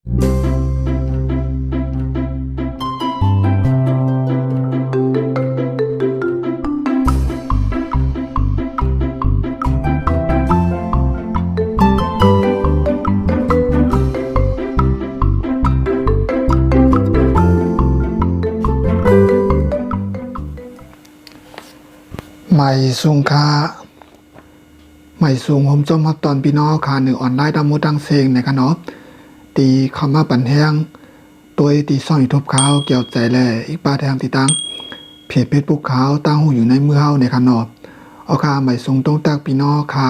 ใหม่สูงค่าใหม่สูงผมจมครับตอนพี่น้องค่ะหนึ่งออนไลน์ดำมุดังเซงนะครับเนาะตีเข้ามาปั่นแห้งตัวตีซ่องยูทูบเขาเกี่ยวใจแลอีกป้าแทงตีตั้งเพจเฟซบุ๊กเขาตั้งหูอยู่ในมือเฮาในขนอบเอาค่ะใหม่สูงต้องตักพี่น้องค่ะ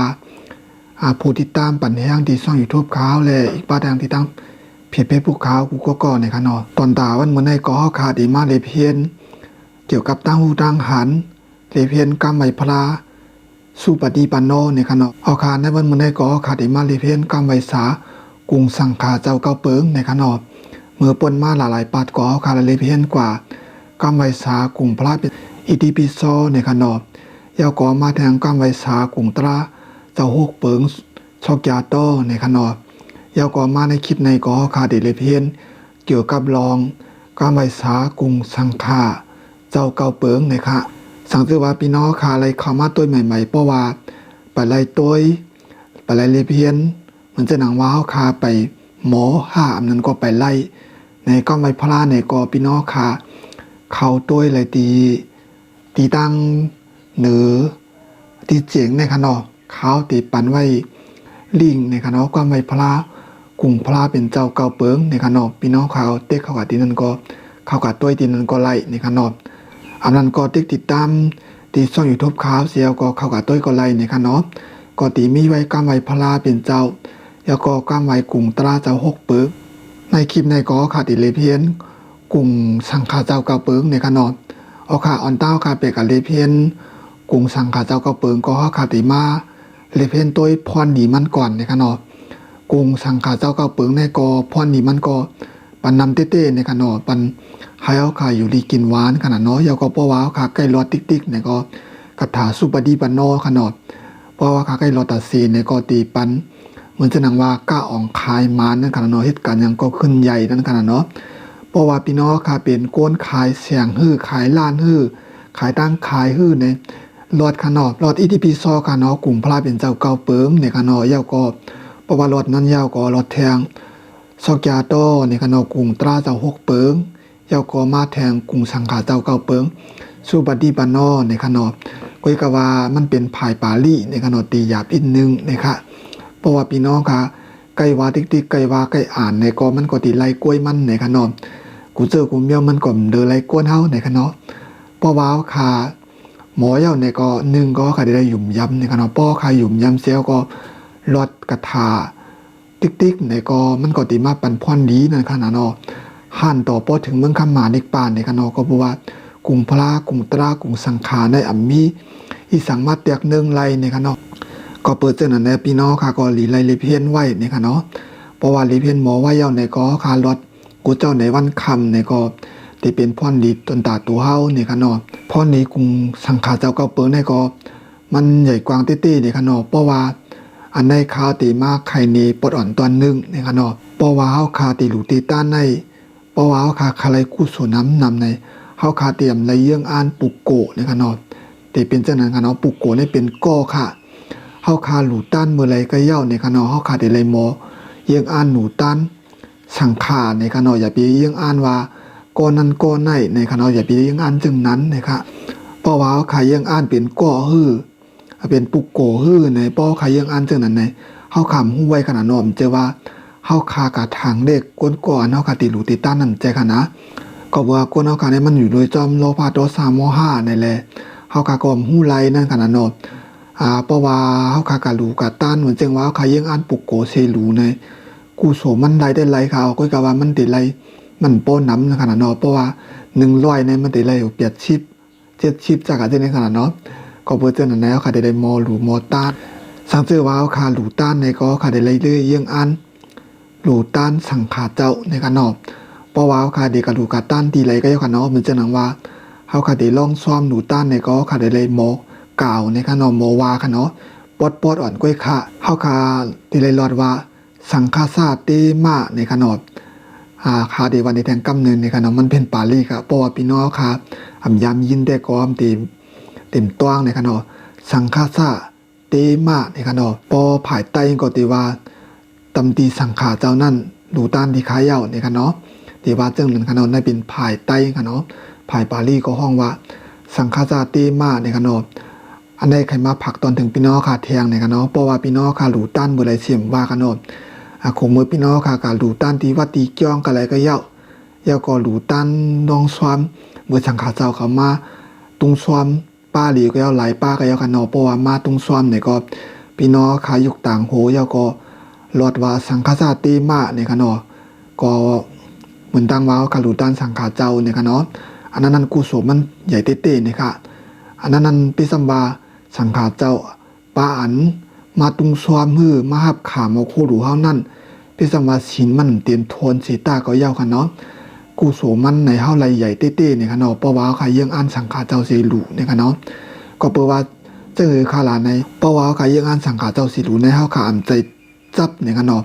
ผู้ติดตามปั่นแห้งตีซ่องยูทูบเขาแลอีกป้าแทงตีตั้งเพจเฟซบุ๊กเขากูก็ก่อในขนอบตอนตาวันเหมือนในก่อขาดีมาเลยเพียนเกี่ยวกับตั้งหูตั้งหันเลเพียนกรรมไหมพลาสุปฏิปันโนในขณะเอาคาในวันมื้อในก็ขาดิมาเลเพียนกรรมไหวสากรุงสังขาเจ้าเก้าเปิงในขณะเมื่อปนมาหลายๆปาดก็เอาคาเลเพียนกว่ากรรมไหวสากรุงพระเป็นอิติปิโสในขณะยาวก็มาแทงกรรมไหวสากรุงตราเจ้าฮกเปิงชอกยาโตในขณะยาวก็มาในคลิปในก็ขาดิเลเพียนเกี่ยวกับรองกรรมไหวสากรุงสังขาเจ้าเก้าเปิงในค่ะสังเกตว่าพี่น้องค่ะอะไรเข้ามาตัวใหม่ๆเพราะว่าไปไล่ตัวไปไล่เลเพียนมันจะหนังว่าเขาคาไปหมอห้าอันนั้นก็ไปไล่ในก็ไม่พลาดในก็พี่น้องค่ะเขาตัวอะไรตีตั้งเหนือตีเจียงในขณะเขาตีปันไว้ลิงในขณะก็ไม่พลาดกลุ่มพลาเป็นเจ้าเก่าเปิงในขณะพี่น้องเขาเต็กเขากับตีนั้นก็เขากับตัวตีนั้นก็ไล่ในขณะอันนั้นก็ติดตามตีช่องยูทูบข่าวเสียวก็เข้ากับต้อยก็ไล่ในค่ะเนาะก็ตีมีไว้ก้ามไว้พลาเป็นเจ้าแล้วก็ก้ามไว้กลุ่มตราเจ้าหกเปิกในคลิปในก็ขาดเลเพียนกลุ่มสังขาเจ้าเก้าเปิงในค่ะเนาะเอาขาอ่อนเต้าขาเปกับเลเพียนกลุ่มสังขาเจ้าเก้าเปิงก็ขาดตีมาเลเพียนต้อยพรหนีมันก่อนในค่ะเนาะกลุ่มสังขาเจ้าเก้าเปิงในก็พรหนีมันก็ปันนำเต้ๆในค่ะเนาะปันให้เอาขาอยู่ดีกินหวานขนาดน้อยยาวก็เพราะว่าขาใกล้รอดติ๊กๆเนี่ยก็คาถาสุปฏิปันโนขนาดเพราะว่าขาใกล้รอดตัดซีเนี่ยก็ตีปันเหมือนจะนังว่าก้าอ่องคายมานั่นขนาดน้อยเหตุการณ์ยังก็ขึ้นใหญ่นั่นขนาดเนาะเพราะว่าพี่น้องขาเป็นโกนขายเสียงฮื้อขายล้านฮื้อขายตั้งขายฮื้อในรอดขนาดรอดอิติปิโสขนาดกลุ่มพระเป็นเจ้าเก่าเปิงในขนาดยาวก็เพราะว่ารอดนั้นยาวก็รอดแทงซอกยาโตในขนาดกลุ่มตราเจ้าหกเปิงยาวก็มาแทงกรุงสังขาเจ้าเก่าเปิงสุปฏิปันโนในขนอก็กว่ามันเป็นภายปาลีในขนอตีหยาบอีกนึงนะคะเพราะว่าพี่น้องค่ะไก่ว่าติ๊กไก่ว่าไก่อ่านในก็มันก็ตีไล่กล้วยมันในขนอกูเจอกูเมียวมันก็เดินไล่กวนเฮาในขนอเพราะว่าค่ะหมอเย้าในก็หนึ่งก็ค่ะได้หยุ่มยำในขนอป้อค่ะหยุ่มยำเสียวก็ลดกระถาติ๊กในก็มันก็ตีมาปันพรดีนั่นขนาดเนาะหันต่อพอถึงเมืองคำหมานิกปานในขนอก็บอกว่ากลุ่มพระกลุ่มตรากลุ่มสังขารในอัมมีอีสังมาเตียกเนืองไลในขนอก็เปิดเจอหนันในพี่น้องค่ะก็หลีไลเลเพียนไว้ในขนอเพราะว่าเลเพียนหมอว่าเย้าในก็คารถกูเจ้าในวันคำในก็ที่เป็นพ่อนดีตนตาตัวเฮาในขนอพ่อนนี้กลุ่มสังขารเจ้าเก่าเปิงในก็มันใหญ่กว้างเต้ๆในขนอเพราะว่าอันในคาตีมากไข่เนปดอ่อนตอนนึงในขนอเพราะว่าเฮาคาตีหลูตีต้านในเพราะว่าเฮาคาคาไลกู้ส่วนน้ำนำในเฮาคาเตรียมไรเยื่องอ่านปุกโกในขนอแต่เป็นเจ้านั้นขนอปุกโกนี่เป็นก้อค่ะเฮาคาหลูต้านเมื่อไรก็เย้าในขนอเฮาคาได้ไรหมอเยื่องอ่านหนูต้านสังขาในขนออย่าไปเยื่องอ่านว่าก้อนั้นก้อไหนในขนออย่าไปเยื่องอ่านจึงนั้นนะคะเพราะว่าเฮาคาเยื่องอ่านเป็นก้อฮื้อเป็นปุกโกฮื้อในป้อคาเยื่องอ่านจึงนั้นในเฮาคำฮู้ไว้ขนาดนอมเจอว่าเฮาคากะทางเด็กก้นก่อนเฮาคาติหลูติต้านนั่นใจค่ะนะก็ว่าก้นเฮาคาเนี่ยมันอยู่โดยจอมโลภะโทสะโมหะนั่นแหละเฮาคาก็ฮู้ไลนั่นขนาดนอเพราะว่าเฮาคากะหลูกะต้านเหมือนจังว่าเฮาคาเยื่องอ่านปุกโกเซหลูในกูโสมันไลได้ไลค่ะก็กะว่ามันติไลมันโป้นำนั่นขนาดนอเพราะว่า100ในมันติไล80 70จากอะในขนาดเนาะก็เปิดเจอนั่นแล้วค่ะได้มอหลูมอต้านสังเจอว่าเฮาคาหลูต้านในก็ค่ะได้ไลเรื่อยเยื่องอ่านหลูต้านสังขาเจ้าในขนาดเพราะว่าเฮาคาเด็กกะหลูกะต้านตีไลก็ยค่ะเนาะเหมือนจังนั้นว่าเฮาคาได้ลองซ้อมหลูต้านในก็ค่ะได้ไลหมอกล่าวในขนาดหมอว่าค่ะเนาะปอดอ่อนก้อยค่ะเฮาคาตีไลรอดว่าสังฆาสาเตมะในขนาด คาเดวันในแทงกำเนินในขณะมันเป็นปาลีค่ะเพราะว่าพี่น้องค่ะยามยินได้ก็เต็มต้วงในขณะสังฆาซาเตมาในขณะปอผายไตก็ตีว่าตำตีสังขาเจ้านั่นดูต้านที่ขายเย้าในขณะตีว่าเจ้าหนึ่งขณะนั้นเป็นผายไตขณะผายปาลีก็ห้องว่าสังฆาซาเตมาในขณะอันใดใครมาผักตอนถึงพี่น้องค่ะแทงในขณะเพราะว่าพี่น้องค่ะดูต้านเมื่อไรเสียมว่าขณะคงเมื่อพี่น้องค่ะการดูต้านที่ว่าตีเกี้ยงกันอะไรก็เย้าก็ดูต้านน้องสวามเมื่อสังขาเจ้าเขามาตุงสวามป้าหลีก็เย้าหลายป้าก็เย้าขณะเพราะว่ามาตุงสวามเนี่ยก็พี่น้องค่ะยุกต่างโหเย้าก็ลอดว่าสังฆาซาเตมาในขณะก็เหมือนตั้งว่าการดูต้านสังขาเจ้าในขณะอันนั้นกุศลมันใหญ่เต้ๆเนี่ยค่ะอันนั้นปิสัมบาสังขาเจ้าป้าอันมาตุงสวามฮือมาหับขามาโคดูเฮานั่นพิสัมมาชินมันเตียนโทนสีตาก็เย้าค่ะเนาะกูโสมันในเฮาไรใหญ่เต้ๆเนี่ยค่ะเนาะเพราะว่าเขาเยื่องอ่านสังขารเจ้าสีหลูเนี่ยค่ะเนาะก็เปิดว่าเจอคาลาในเพราะว่าเขาเยื่องอ่านสังขารเจ้าสีหลูในเฮาขาอ่านใจจับเนี่ยค่ะเนาะ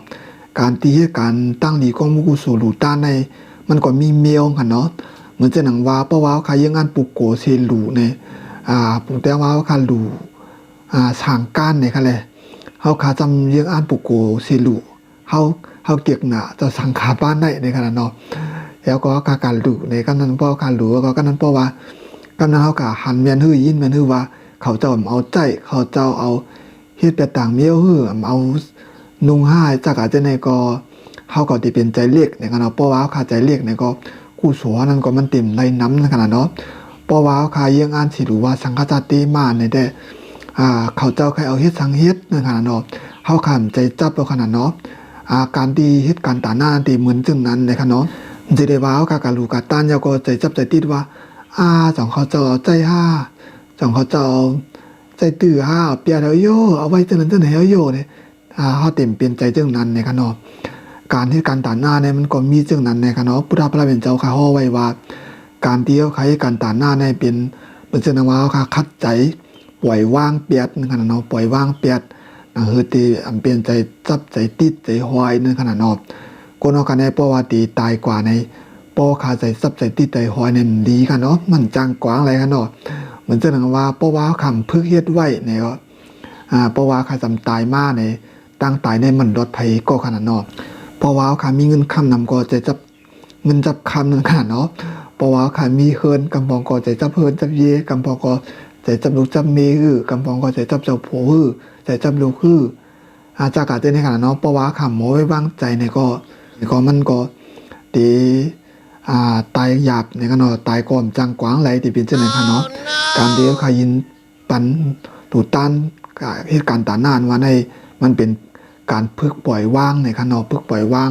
การตีให้การตั้งดีก็มุกุโสหลูต้านในมันก็มีเมียวค่ะเนาะเหมือนจะหนังว่าเพราะว่าเขาเยื่องอ่านปุกโกสีหลูในปุกแต่ว่าเขาหลูสางก้านเนี่ยค่ะเลยเฮาขาจำเยื่องอ่านปุกโกสีหลูเฮาเกียกหนาจะสังขาบ้านได้ในขณะเนาะแล้วก็การดูในกันนั้นเพราะการดูก็กันนั้นเพราะว่ากันนั้นเฮากะหันเมียนฮื้อยินเมียนฮื้อว่าเขาเจ้าเอาใจเขาเจ้าเอาเฮ็ดแต่ต่างเมียวฮื้อเอานุ่งห้ายจักอาจจะในก็เฮาก็สิเป็นใจเล็กในขณะเพราะว่าขาใจเล็กในก็กู้สัวนั้นก็มันเต็มในน้ำในขณะเนาะเพราะว่าขาเยี่ยงอ่านสิรู้ว่าสังฆจติมาในได้เขาเจ้าใครเอาเฮ็ดสังเฮ็ดในขณะเนาะเฮาขำใจจับเอาขณะเนาะการดีเฮ็ดการตาหน้าตีเหมือนจึงนั้นในขณะจะได้ว่าการลูกาต้านยาก็ใจจับใจติดว่าสองเขาเจ้าเอาใจสองเขาเจ้าใจตื้อเปียแล้วโยเอาไว้จังนั้นจังไหนเอาโยเนี่ยเฮาเต็มเปลี่ยนใจจึงนั้นในขณะการเฮ็ดการตาหน้าเนี่ยมันก็มีจึงนั้นในขณะพุทธพระเป็นเจ้าข้าฮ้อไว้ว่าการที่เขาใครการตาหน้าในเป็นจึงนั้นว่าเขาคัดใจปล่อยว่างเปียดในขณะเนาะปล่อยว่างเปียดตีเปลี่ยนใจจับใจติดใจหอยในขณะนอบคนเอากันในเพราะว่าตีตายกว่าในปอขาใจจับใจติดใจหอยเนี่ยดีกันเนาะมันจังกว้างอะไรกันเนาะเหมือนจะหนังว่าเพราะว่าคำพึกเฮ็ดไว้เนี่ยก็เพราะว่าขาจำตายมาในตั้งตายในมันรถไผก็ขนาดเนาะเพราะว่าขามีเงินคำนำก็ใจจับเงินจับคำนั่นขนาดเนาะเพราะว่าขามีเฮินกำปองก็ใจจับเฮินจับเยกำปองก็ใจจับลูกจับเมคือกำปองก็ใจจับเจ้าโผฮือใจจับลูกคือจากอาจจะในขณะเนาะเพราะว่าคำโม้ไว้วางใจในก็มันก็ตีตายหยาบในขณะตายก่อมจังกว้างไหลที่เป็นเช่นนั้นค่ะเนาะการเดียวขายินปันตูต้านเหตุการณ์ตานานว่าในมันเป็นการพึกปล่อยว่างในขณะพึกปล่อยว่าง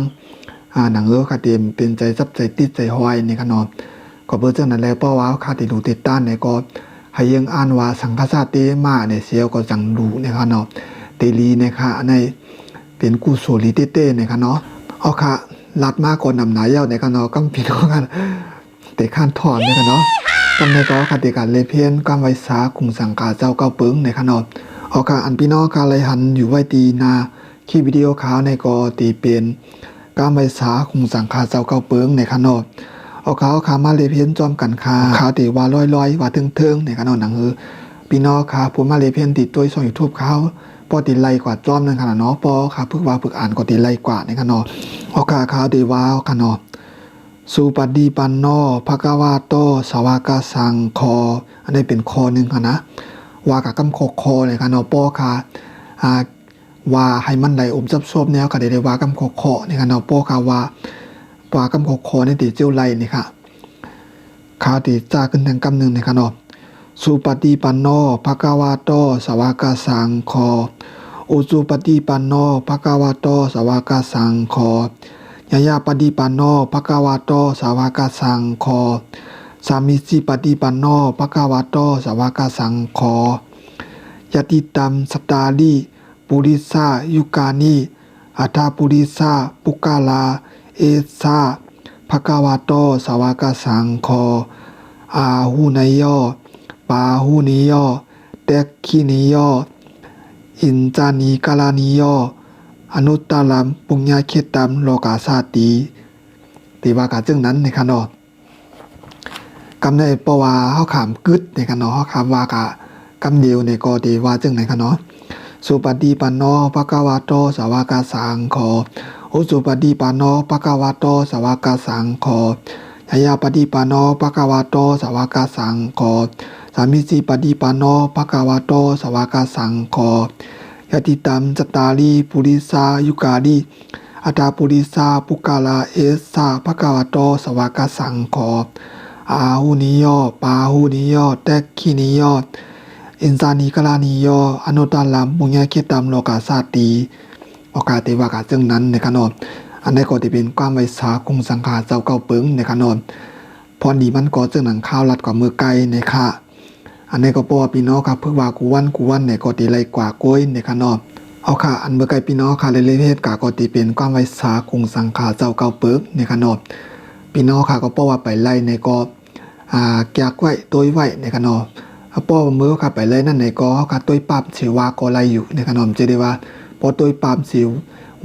หนังคาเต็มเป็นใจซับใจติดใจหอยในขณะก็เพื่อเจ้านั้นแล้วเพราะว่าคาติดูติดต้านในก็ให้ยังอ่านว่าสังฆาเตมาในเสียวก็จังดูในขณะเตลีในค่ะในเป็นกุศลิเต้ในค่ะเนาะเอาค่ะลัดมากกว่านำหนาเย้าในค่ะเนาะก็ผิดกันแต่ขั้นถอนในค่ะเนาะกำในก็คติการเลเพียนกำไว้สาคุงสังกาเจ้าเก้าปึงในค่ะเนาะเอาค่ะอันพี่น้องค่ะไรหันอยู่ไว้ตีนาคลิปวิดีโอขาวในก็ตีเป็นกำไว้สาคุงสังกาเจ้าเก้าปึงในค่ะเนาะเอาเขาขามาเลเพียนจอมกันขาตีว่าลอยว่าเทิงในค่ะเนาะหนังพี่น้องค่ะผมมาเลเพียนติดตัวช่อง YouTube เขาพอติไลกว่าจอมนั่นขนาดเนาะพอค่ะพึกว่าพึกอ่านก็ติไลกว่าในขนาดโอกาข่าวดีว่าขนาดสุปฏิปันโนภควาโตสาวกสังคอันนี้เป็นคอหนึ่งค่ะนะว่ากับกำคอในขนาดปอค่ะว่าให้มันไหลจับซบแนวก็ได้ว่ากำคอในขนาดปอค่ะว่ากำคอในติเจียวไหลนี่ค่ะข่าวติจ้าขึ้นทางกำหนึ่งในขนาดสุปฏิปันโนภควาโตสาวกสังคอุสุปฏิปันโนภควาโตสาวกสังคยายาปฏิปันโนภควาโตสาวกสังคสามิสิปฏิปันโนภควาโตสาวกสังคยติตัมสตาลีปุริสายุกานิอัฏฐปุริสาปุกาลาเอสาภควาโตสาวกสังคอาหูนยโยปาหูนิโยเตคินิโยอินจานิกาลานิโยอนุตตรัมปุญญาเขตัมโลกาสาติ ตีว่ากะจึงนั้นนะครับเนาะกำในปวาเฮาขามกึดนะครับเนาะเฮาขามว่ากะกำเดียวในก็ตีว่าจึงนะครับเนาะสุปฏิปันโนภะคะวะโตสาวกสังโฆอุสุปฏิปันโนภะคะวะโตสาวกสังโฆยายาปฏิปันโนภะคะวะโตสาวกสังโฆสามิสีปฏิปันโนภะคะวะโตสาวกสังโฆยติตัมจตารีปุริสายุกาลีอัตตาปุริสาปุกาลาเอสาภะคะวะโตสาวกสังโฆอาหุนิโยปาหุนิโยเตคินิโยอินสานิกลานิโยอนุตตลัมปุญญคิตัมโลกาสาติโอกาสที่ว่ากะจึงนั้นนะครับเนาะอันนี้ก็จะเป็นความไว้สาคงสังขารเจ้าเก่าเปิงนะครับเนาะพอดีมันก็จึงหนังข้าวรัดกว่ามือไก่นะคะอันนี้ก็เพราะว่าพี่น้องครับเพิ่งว่ากูวันเนี่ยก็ตีไรกว่าก้อยนะครับเนาะเอาค่ะอันเมื่อไก่พี่น้องค่ะเลยเฮ็ดกะก็ตีเป็นความไว้สาคงสังขารเจ้าเก่าเปิงนะครับเนาะพี่น้องค่ะก็เพราะว่าไปไล่ในก็แกกไว้ตัวไว้นะครับเนาะป้อมือค่ะไปเลยนั่นไหนก็ค่ะตัวปามสิว่าก็ไรอยู่ในขนมจะได้ว่าพอตัวปามสิว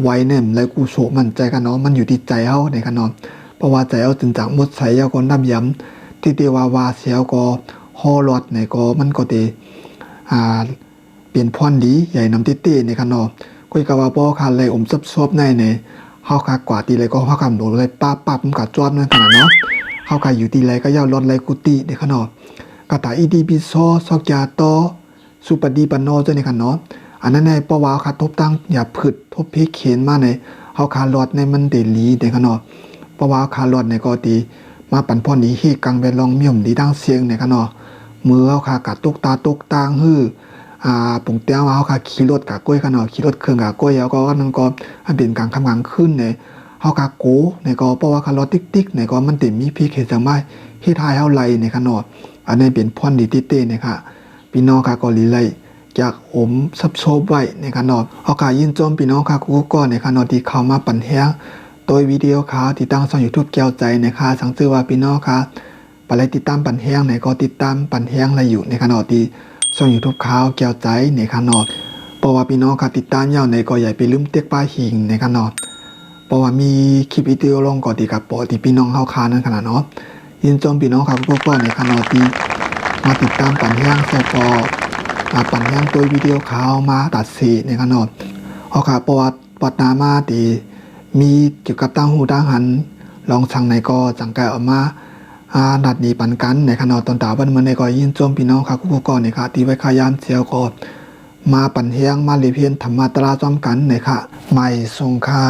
ไว้เนี่ยแล้วกูโฉมั่นใจกันเนาะมันอยู่ที่ใจเฮาในขนมเพราะว่าใจเฮาจึงจังหมดใส่เฮาก็น้ำย้ำที่เตว่าเสียวก็ฮอลอดในก็มันก็ตีเปลี่ยนพรดีใหญ่นำเต้ในขนมคุยกับว่าป้อค่ะเลยซับซอบในเฮาค่ะกว่าตีเลยก็เฮาคำโดนเลยป้ามันกัดจอดนั่นขนาดเนาะเฮาค่ะอยู่ตีเลยก็ย่าลดเลยกุฏิในขนมกตาอีดีปิโซสอกยาโตสุปฏิปันโนเจ้านี่ค่ะเนาะอันนั้นในปวาคาทบตั้งอย่าผึดทบเพเขียนมาในเฮาคาลอดในมันเดลีเด้ค่ะเนาะปวาคาลอดในก็ตีมาปั่นพ่อนี้ฮีกังไปลองมี่มดีดังเสียงในค่ะเนาะมือเฮาคากะตกตางฮื้อปุ่งเตี้ยเฮาคาขี่รถกะก้อยค่ะเนาะขี่รถเครื่องกะก้อยแล้วก็นั่นก็อันเป็นกลางคำกลางขึ้นในเฮาคาโกในก็ปวาคาลอดติ๊กในก็มันเต็มมีเพเขียนจังไม้เฮ็ดให้เฮาไหลในค่ะเนาะอันนี้เป็นพรดีเต้ๆนะคะพี่น้องค่ะก็ลีไลจากซับโซบไว้ในขนอดเอาค่ะยินจมพี่น้องค่ะกูก็ในขนอดที่เข้ามาปั่นแห้งโดยวิดีโอข่าวที่ตั้งช่อง YouTube แก้วใจนะคะสังเกตว่าพี่น้องค่ะไปไล่ติดตามปั่นแห้งในก็ติดตามปั่นแห้งอะไรอยู่ในขนอดที่ช่อง YouTube ข่าวแก้วใจในขนอดเพราะว่าพี่น้องค่ะติดตามยาวในก็อย่าไปลืมเต็กป้าหิงในขนอดเพราะว่ามีคลิปวิดีโอลงก่อนที่กับปอที่พี่น้องเฮาคานั่นขนาดเนาะยินจมพี่น้องครับก็ในขณะที่มาติดตามปั่นแห้งแซ่บปั่นแห้งตัววิดีโอข่าวมาตัดสีในขณะเอาค่ะประวัติปัตนามาตีมีเกี่ยวกับตั้งหูตั้งหันลองสั่งในก็จังแกออกมาดัดนี้ปั่นกันในขณะตอนตาวันเมื่อในก็ยินจมพี่น้องครับก็ในค่ะที่ไว้ขายามเสียวก็มาปั่นแห้งมาเรียนธรรมะตราจอมกันในค่ะไม่ทรงค่า